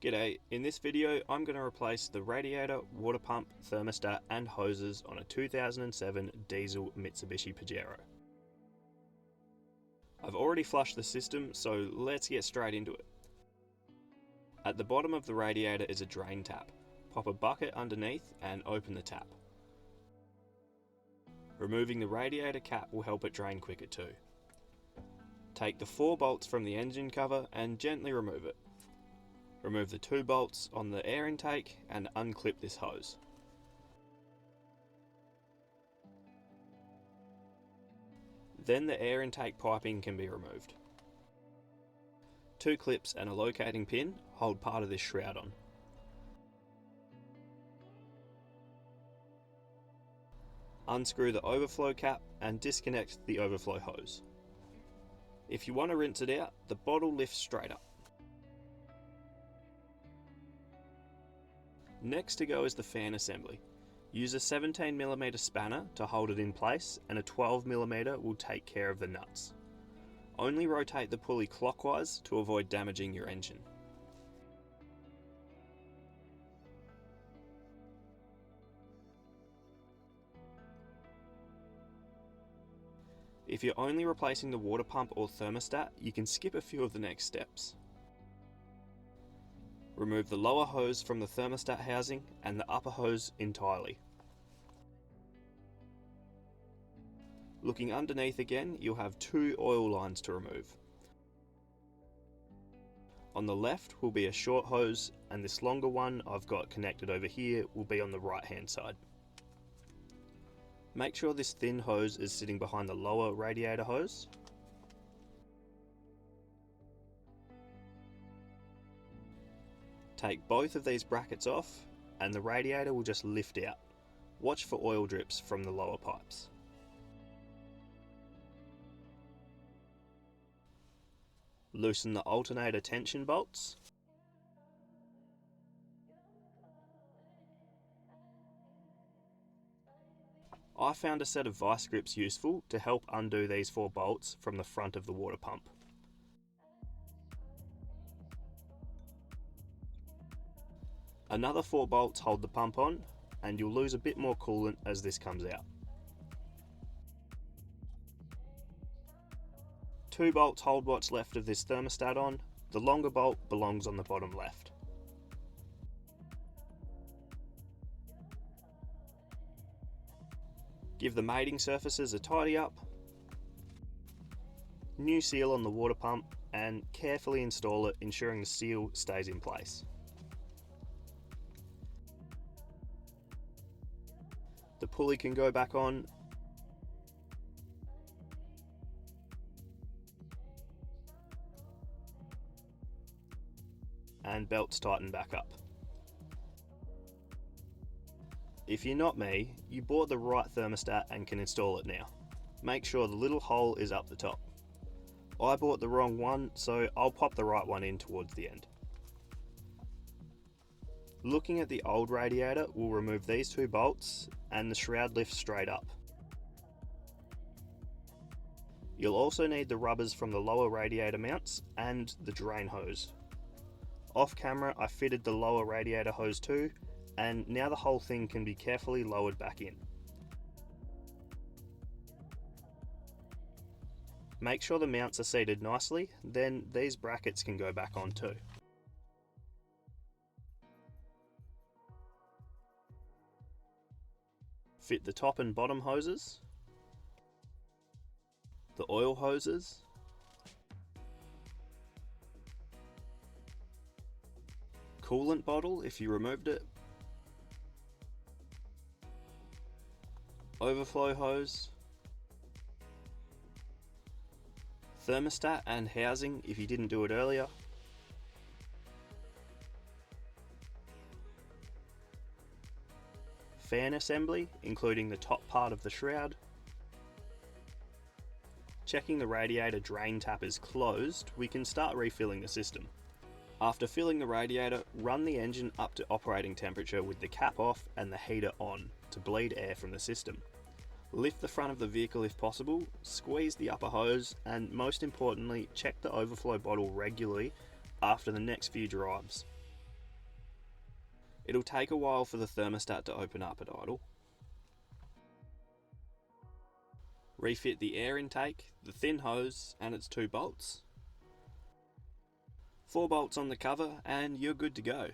G'day, in this video I'm going to replace the radiator, water pump, thermostat and hoses on a 2007 diesel Mitsubishi Pajero. I've already flushed the system, so let's get straight into it. At the bottom of the radiator is a drain tap. Pop a bucket underneath and open the tap. Removing the radiator cap will help it drain quicker too. Take the 4 bolts from the engine cover and gently remove it. Remove the 2 bolts on the air intake and unclip this hose. Then the air intake piping can be removed. 2 clips and a locating pin hold part of this shroud on. Unscrew the overflow cap and disconnect the overflow hose. If you want to rinse it out, the bottle lifts straight up. Next to go is the fan assembly. Use a 17mm spanner to hold it in place, and a 12mm will take care of the nuts. Only rotate the pulley clockwise to avoid damaging your engine. If you're only replacing the water pump or thermostat, you can skip a few of the next steps. Remove the lower hose from the thermostat housing and the upper hose entirely. Looking underneath again, you'll have 2 oil lines to remove. On the left will be a short hose, and this longer one I've got connected over here will be on the right hand side. Make sure this thin hose is sitting behind the lower radiator hose. Take both of these brackets off and the radiator will just lift out. Watch for oil drips from the lower pipes. Loosen the alternator tension bolts. I found a set of vice grips useful to help undo these 4 bolts from the front of the water pump. Another 4 bolts hold the pump on, and you'll lose a bit more coolant as this comes out. 2 bolts hold what's left of this thermostat on. The longer bolt belongs on the bottom left. Give the mating surfaces a tidy up. New seal on the water pump and carefully install it, ensuring the seal stays in place. The pulley can go back on. And belts tighten back up. If you're not me, you bought the right thermostat and can install it now. Make sure the little hole is up the top. I bought the wrong one, so I'll pop the right one in towards the end. Looking at the old radiator, we'll remove these 2 bolts and the shroud lifts straight up. You'll also need the rubbers from the lower radiator mounts and the drain hose. Off camera, I fitted the lower radiator hose too, and now the whole thing can be carefully lowered back in. Make sure the mounts are seated nicely, then these brackets can go back on too. Fit the top and bottom hoses, the oil hoses, coolant bottle if you removed it, overflow hose, thermostat and housing if you didn't do it earlier, fan assembly, including the top part of the shroud. Checking the radiator drain tap is closed, we can start refilling the system. After filling the radiator, run the engine up to operating temperature with the cap off and the heater on to bleed air from the system. Lift the front of the vehicle if possible, squeeze the upper hose, and most importantly, check the overflow bottle regularly after the next few drives. It'll take a while for the thermostat to open up at idle. Refit the air intake, the thin hose and its 2 bolts. 4 bolts on the cover and you're good to go.